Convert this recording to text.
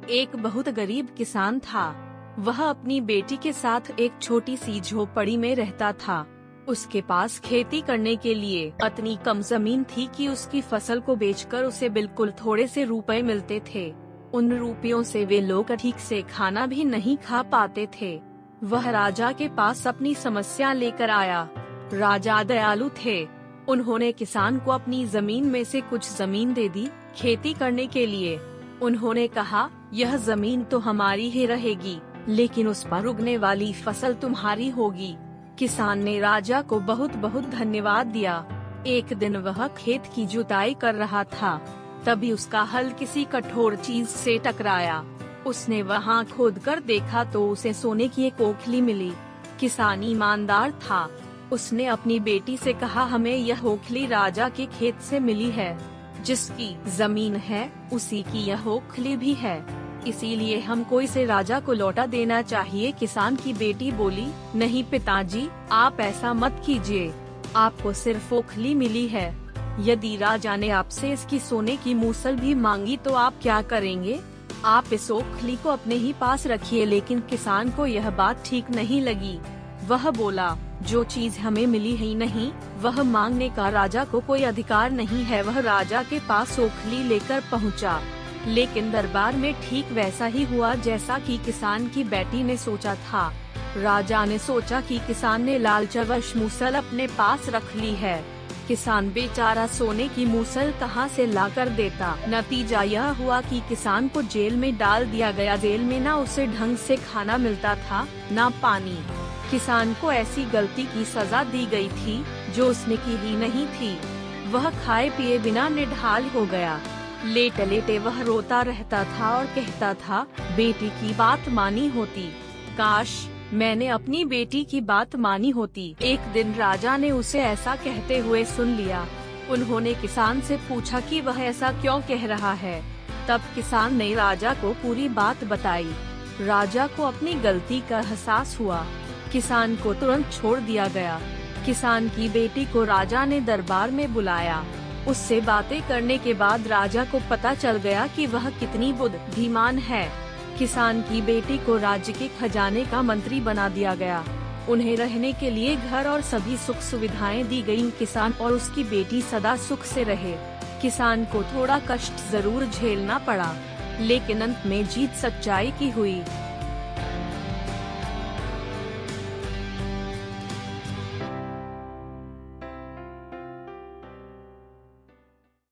एक बहुत गरीब किसान था। वह अपनी बेटी के साथ एक छोटी सी झोपड़ी में रहता था। उसके पास खेती करने के लिए इतनी कम जमीन थी कि उसकी फसल को बेचकर उसे बिल्कुल थोड़े से रुपए मिलते थे। उन रुपयों से वे लोग ठीक से खाना भी नहीं खा पाते थे। वह राजा के पास अपनी समस्या लेकर आया। राजा दयालु थे। उन्होंने किसान को अपनी जमीन में से कुछ जमीन दे दी खेती करने के लिए। उन्होंने कहा, यह जमीन तो हमारी ही रहेगी, लेकिन उस पर उगने वाली फसल तुम्हारी होगी। किसान ने राजा को बहुत बहुत धन्यवाद दिया। एक दिन वह खेत की जुताई कर रहा था, तभी उसका हल किसी कठोर चीज से टकराया। उसने वहां खोदकर देखा तो उसे सोने की एक ओखली मिली। किसान ईमानदार था। उसने अपनी बेटी से कहा, हमें यह ओखली राजा के खेत से मिली है। जिसकी जमीन है उसी की यह ओखली भी है, इसीलिए हमको इसे राजा को लौटा देना चाहिए। किसान की बेटी बोली, नहीं पिताजी, आप ऐसा मत कीजिए। आपको सिर्फ ओखली मिली है। यदि राजा ने आपसे इसकी सोने की मूसल भी मांगी तो आप क्या करेंगे? आप इस ओखली को अपने ही पास रखिए। लेकिन किसान को यह बात ठीक नहीं लगी। वह बोला, जो चीज हमें मिली ही नहीं, वह मांगने का राजा को कोई अधिकार नहीं है। वह राजा के पास ओखली लेकर पहुंचा। लेकिन दरबार में ठीक वैसा ही हुआ जैसा कि किसान की बेटी ने सोचा था। राजा ने सोचा कि किसान ने लालचवश मूसल अपने पास रख ली है। किसान बेचारा सोने की मूसल कहां से लाकर देता। नतीजा यह हुआ कि किसान को जेल में डाल दिया गया। जेल में ना उसे ढंग से खाना मिलता था, ना पानी। किसान को ऐसी गलती की सजा दी गई थी जो उसने की ही नहीं थी। वह खाए पिए बिना निढाल हो गया। लेटे लेटे वह रोता रहता था और कहता था, बेटी की बात मानी होती, काश मैंने अपनी बेटी की बात मानी होती। एक दिन राजा ने उसे ऐसा कहते हुए सुन लिया। उन्होंने किसान से पूछा कि वह ऐसा क्यों कह रहा है। तब किसान ने राजा को पूरी बात बताई। राजा को अपनी गलती का एहसास हुआ। किसान को तुरंत छोड़ दिया गया। किसान की बेटी को राजा ने दरबार में बुलाया। उससे बातें करने के बाद राजा को पता चल गया कि वह कितनी बुद्धिमान है। किसान की बेटी को राज्य के खजाने का मंत्री बना दिया गया। उन्हें रहने के लिए घर और सभी सुख सुविधाएं दी गईं। किसान और उसकी बेटी सदा सुख से रहे। किसान को थोड़ा कष्ट जरूर झेलना पड़ा, लेकिन अंत में जीत सच्चाई की हुई।